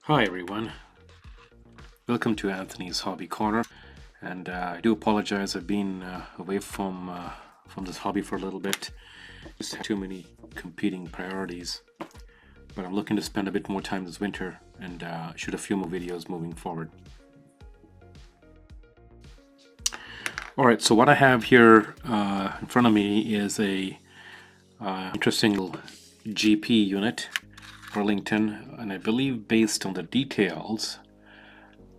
Hi everyone, welcome to Anthony's Hobby Corner, and I do apologize. I've been away from this hobby for a little bit. Just had too many competing priorities, but I'm looking to spend a bit more time this winter and shoot a few more videos moving forward. Alright, so what I have here in front of me is a interesting little GP unit, Burlington, and I believe based on the details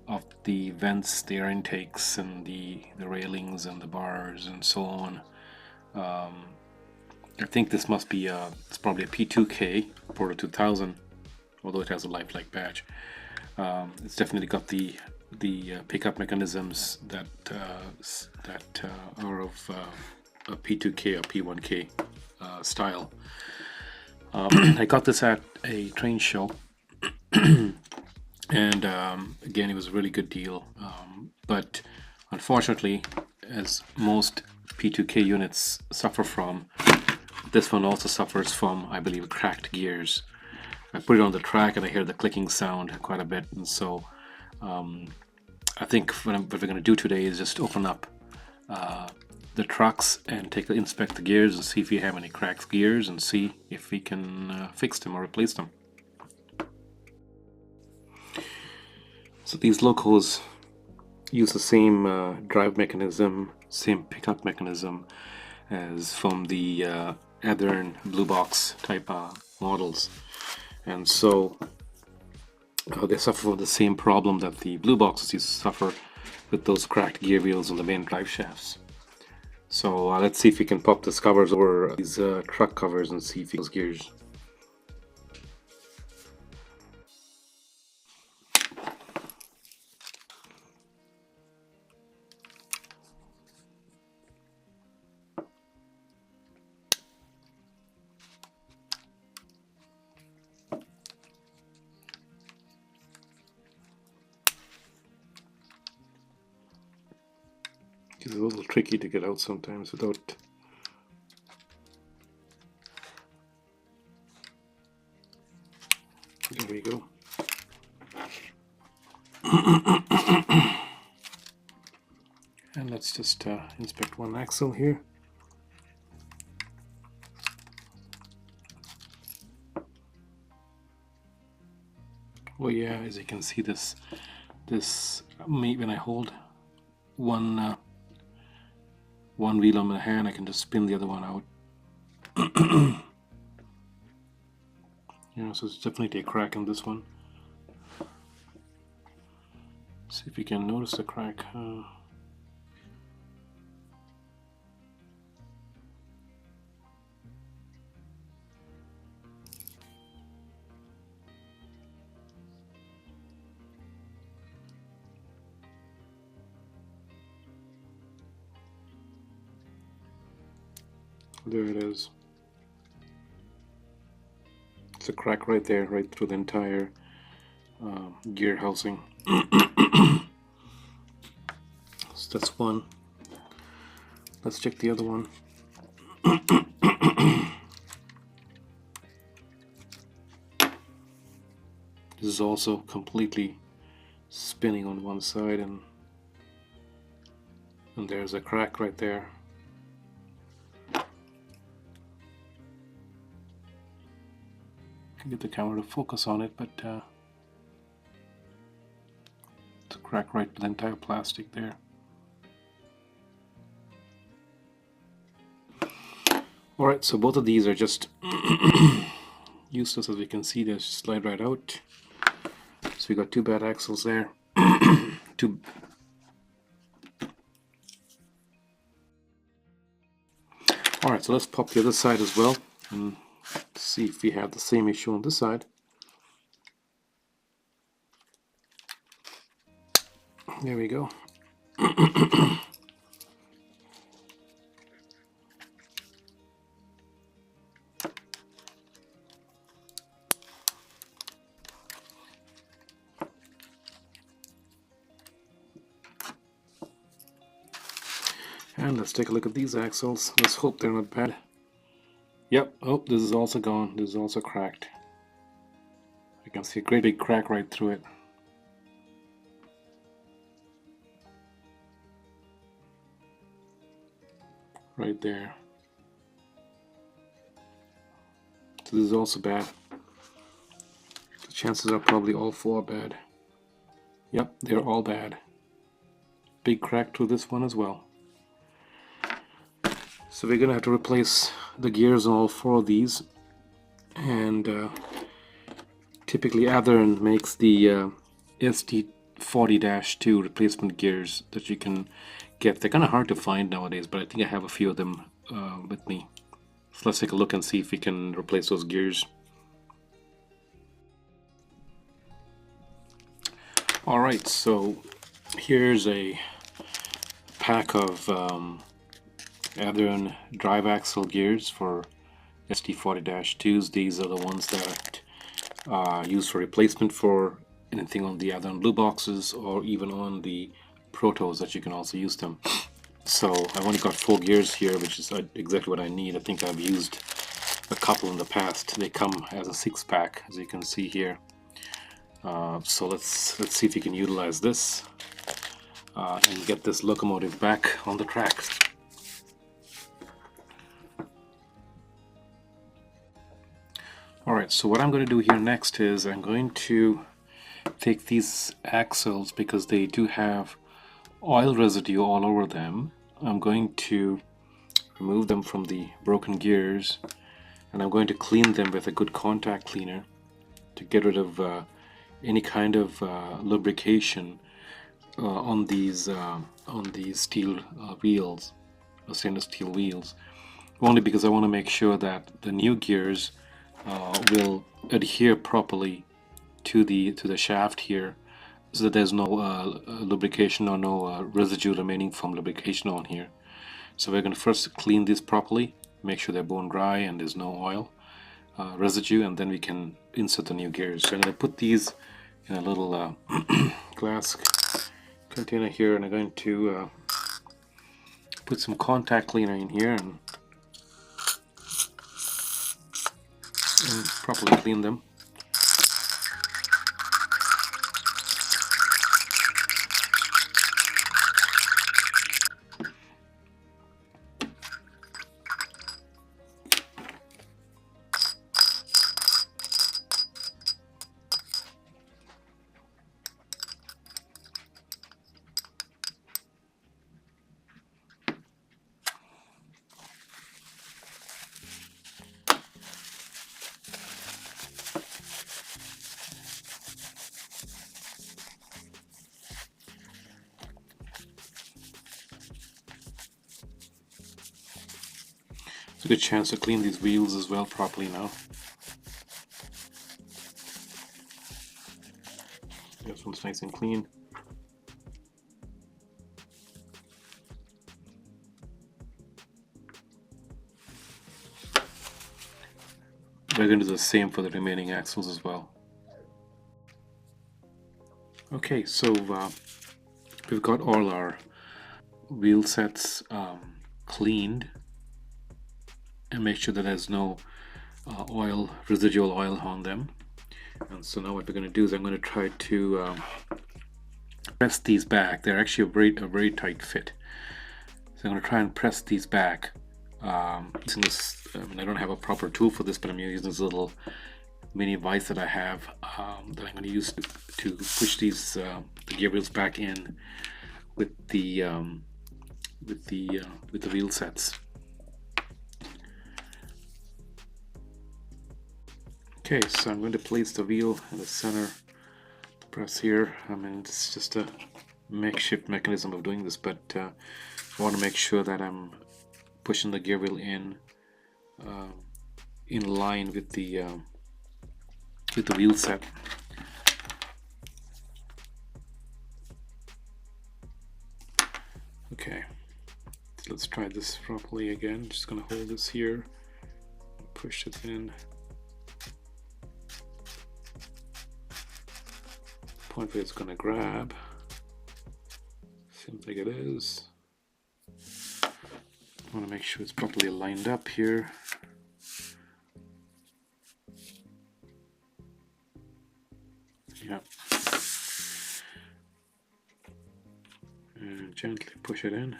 of the vents, the air intakes, and the railings and the bars and so on, I think this must be it's probably a P2K Proto 2000, although it has a lifelike badge. It's definitely got the pickup mechanisms that are of a P2K or P1K style. I got this at a train show, and again, it was a really good deal. But unfortunately, as most P2K units suffer from, this one also suffers from, I believe, cracked gears. I put it on the track and I hear the clicking sound quite a bit, and so I think what we're going to do today is just open up the trucks and inspect the gears and see if you have any cracked gears and see if we can fix them or replace them. So these locos use the same drive mechanism, same pickup mechanism as from the other blue box type models, and so they suffer from the same problem that the blue boxes used to suffer with those cracked gear wheels on the main drive shafts. So let's see if we can pop these covers over these truck covers and see if those gears. It's a little tricky to get out sometimes without. There we go. And let's just inspect one axle here. Well, yeah, as you can see, this when I hold one wheel on my hand, I can just spin the other one out. Yeah, so it's definitely a crack in this one. See if you can notice the crack. There it is. It's a crack right there, right through the entire gear housing. So that's one. Let's check the other one. This is also completely spinning on one side, and there's a crack right there. Can get the camera to focus on it, but it's a crack right to the entire plastic there. Alright, so both of these are just useless. As we can see, they just slide right out. So we got two bad axles there. Alright, so let's pop the other side as well and see if we have the same issue on this side. There we go. And let's take a look at these axles. Let's hope they're not bad. Yep, oh, this is also gone. This is also cracked. You can see a great big crack right through it. Right there. So this is also bad. The chances are probably all four bad. Yep, they're all bad. Big crack through this one as well. So we're gonna have to replace the gears on all four of these, and typically Athearn makes the SD40-2 replacement gears that you can get. They're kind of hard to find nowadays, but I think I have a few of them with me. So let's take a look and see if we can replace those gears. Alright, so here's a pack of Athearn drive axle gears for SD40-2s. These are the ones that are used for replacement for anything on the Athearn blue boxes, or even on the Protos that you can also use them. So I've only got 4 gears here, which is exactly what I need. I think I've used a couple in the past. They come as a 6-pack, as you can see here. So let's see if we can utilize this and get this locomotive back on the tracks. Alright, so what I'm going to do here next is I'm going to take these axles, because they do have oil residue all over them. I'm going to remove them from the broken gears, and I'm going to clean them with a good contact cleaner to get rid of any kind of lubrication on these steel wheels, or stainless steel wheels. Only because I want to make sure that the new gears will adhere properly to the shaft here, so that there's no lubrication or no residue remaining from lubrication on here. So we're going to first clean these properly, make sure they're bone dry and there's no oil residue, and then we can insert the new gears. So I'm going to put these in a little glass container here, and I'm going to put some contact cleaner in here and properly clean them. It's a good chance to clean these wheels as well properly now. This one's nice and clean. We're going to do the same for the remaining axles as well. Okay, so we've got all our wheel sets cleaned, and make sure that there's no residual oil on them. And so now what we're going to do is I'm going to try to press these back. They're actually a very tight fit. So I'm going to try and press these back. Using this, I don't have a proper tool for this, but I'm using this little mini vise that I have that I'm going to use to push these the gear wheels back in with the wheel sets. Okay, so I'm going to place the wheel in the center press here. I mean, it's just a makeshift mechanism of doing this, but I want to make sure that I'm pushing the gear wheel in line with the wheel set. Okay, so let's try this properly again. Just gonna hold this here, push it in. Point where it's gonna grab. Seems like it is. I want to make sure it's properly lined up here. and gently push it in.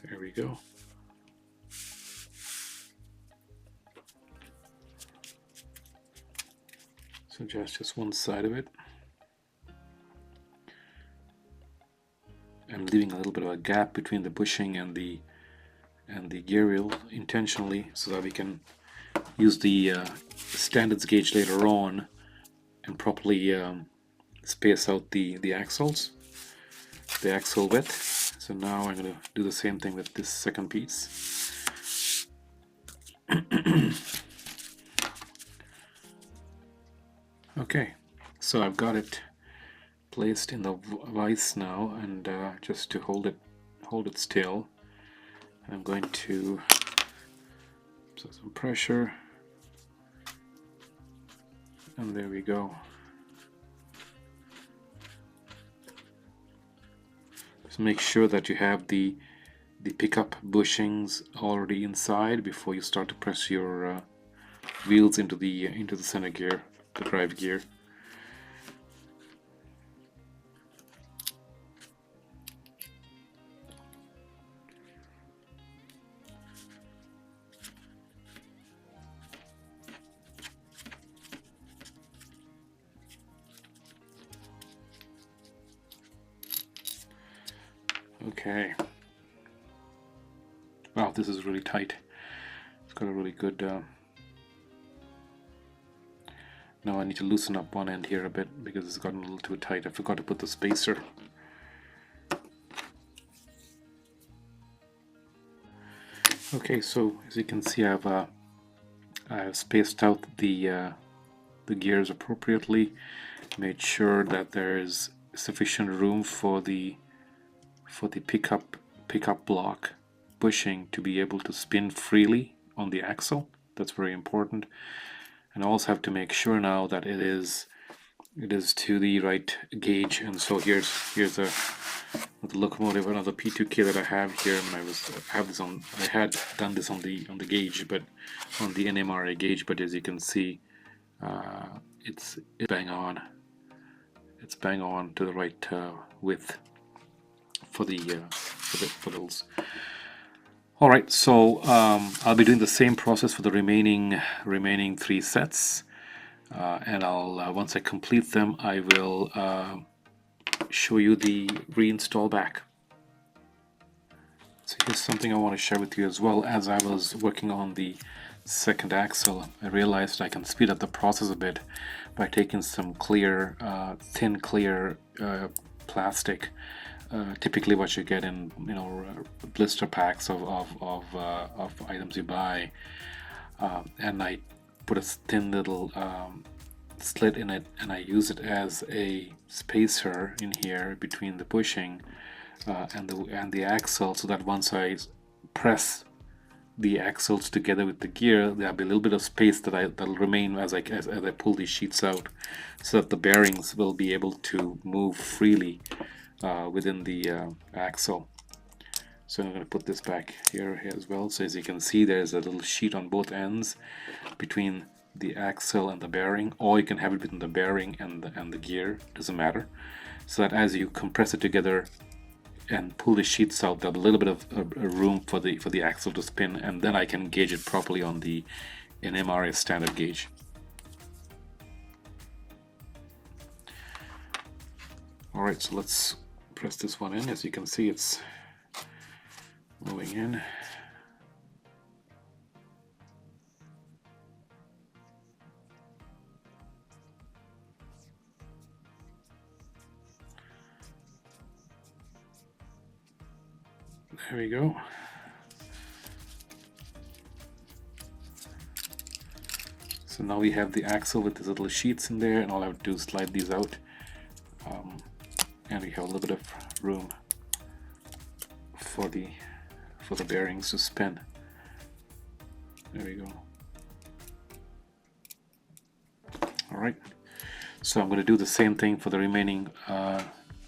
There we go. So just one side of it. I'm leaving a little bit of a gap between the bushing and the gear wheel intentionally, so that we can use the standards gauge later on and properly space out the axles, the axle width. So now I'm going to do the same thing with this second piece. Okay, so I've got it placed in the vise now, and just to hold it still, I'm going to put some pressure, and there we go. So make sure that you have the pickup bushings already inside before you start to press your wheels into the center gear, the drive gear. Okay. Wow, this is really tight. It's got a really good... Now I need to loosen up one end here a bit because it's gotten a little too tight. I forgot to put the spacer. Okay, so as you can see, I've spaced out the gears appropriately, made sure that there is sufficient room for the pickup block bushing to be able to spin freely on the axle. That's very important. And I also have to make sure now that it is to the right gauge. And so here's the locomotive, another P2K that I have here. And I had done this on the gauge, but on the NMRA gauge. But as you can see, it's bang on. It's bang on to the right width for those. All right, so I'll be doing the same process for the remaining 3 sets, and I'll once I complete them, I will show you the reinstall back. So here's something I want to share with you as well. As I was working on the second axle, I realized I can speed up the process a bit by taking some clear, thin clear plastic. Typically what you get in blister packs of items you buy, and I put a thin little slit in it, and I use it as a spacer in here between the bushing and the axle, so that once I press the axles together with the gear, there'll be a little bit of space that'll remain as I pull these sheets out, so that the bearings will be able to move freely within the axle. So I'm going to put this back here as well. So as you can see, there's a little sheet on both ends between the axle and the bearing, or you can have it between the bearing and the gear, doesn't matter. So that as you compress it together and pull the sheets out, there'll be a little bit of room for the axle to spin, and then I can gauge it properly on the NMRA standard gauge. Alright, so let's press this one in. As you can see, it's moving in. There we go. So now we have the axle with these little sheets in there, and all I have to do is slide these out, and we have a little bit of room for the bearings to spin. There we go. All right. So I'm going to do the same thing for the remaining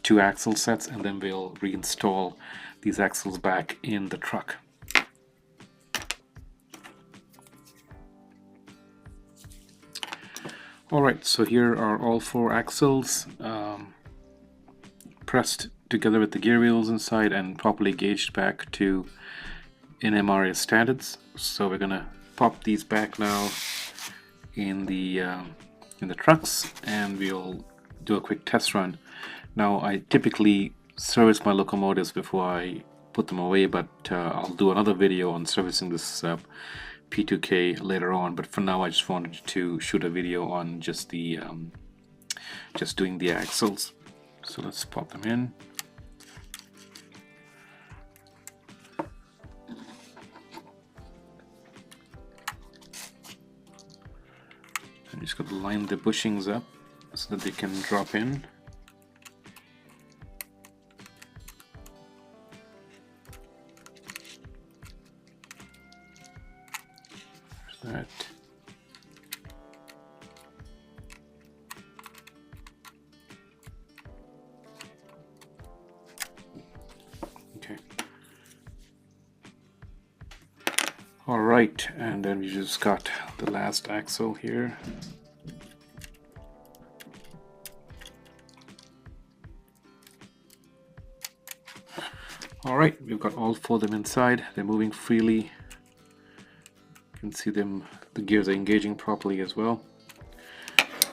2 axle sets, and then we'll reinstall these axles back in the truck. Alright, so here are all 4 axles pressed together with the gear wheels inside and properly gauged back to NMRA standards. So we're gonna pop these back now in the trucks, and we'll do a quick test run. Now, I typically service my locomotives before I put them away, but I'll do another video on servicing this P2K later on. But for now, I just wanted to shoot a video on just the just doing the axles. So let's pop them in. And just got to line the bushings up so that they can drop in. There's that. Okay. All right, and then we just got the last axle here. All right, we've got all 4 of them inside. They're moving freely. You can see them, the gears are engaging properly as well.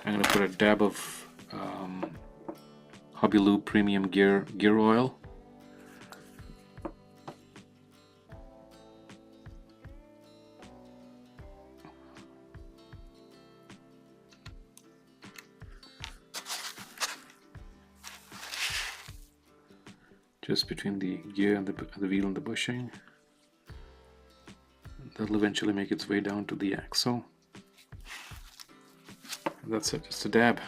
I'm going to put a dab of Hobby Lube Premium gear oil. Just between the gear and the wheel and the bushing. That'll eventually make its way down to the axle. And that's it, just a dab.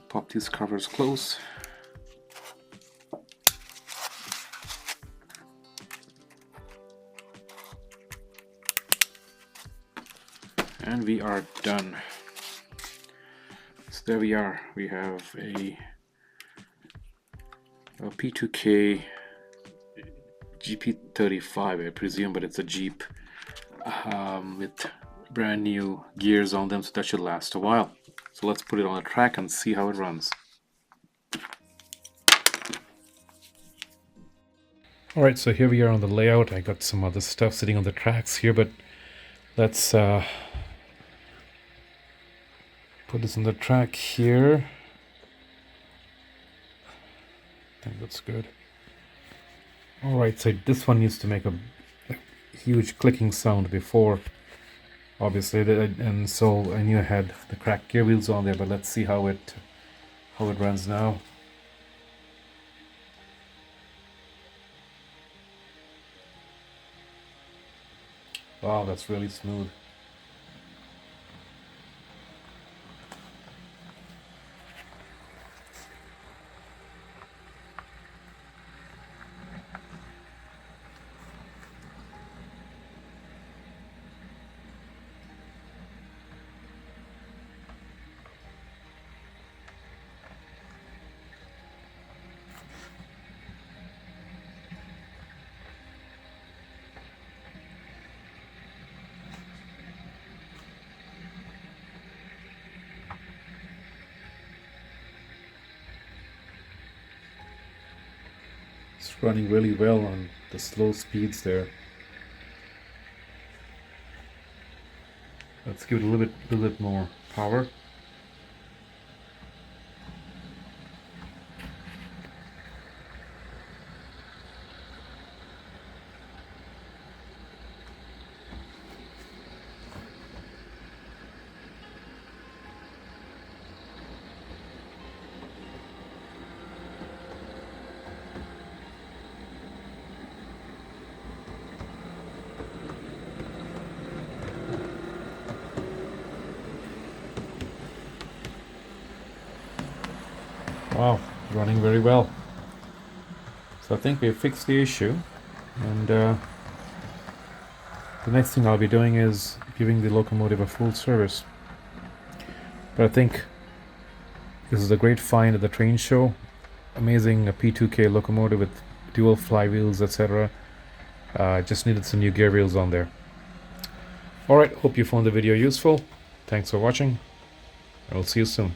Pop these covers close. And we are done. So there we are. We have a P2K GP35, I presume, but it's a Jeep with brand new gears on them, so that should last a while. So let's put it on a track and see how it runs. Alright, so here we are on the layout. I got some other stuff sitting on the tracks here, but let's put this on the track here. I think that's good. Alright, so this one used to make a huge clicking sound before, obviously, and so I knew I had the cracked gear wheels on there, but let's see how it runs now. Wow, that's really smooth. It's running really well on the slow speeds there. Let's give it a little bit more power. Wow, running very well. So I think we've fixed the issue, and the next thing I'll be doing is giving the locomotive a full service. But I think this is a great find at the train show. Amazing P2K locomotive with dual flywheels, etc. Just needed some new gear wheels on there. Alright, hope you found the video useful. Thanks for watching. I will see you soon.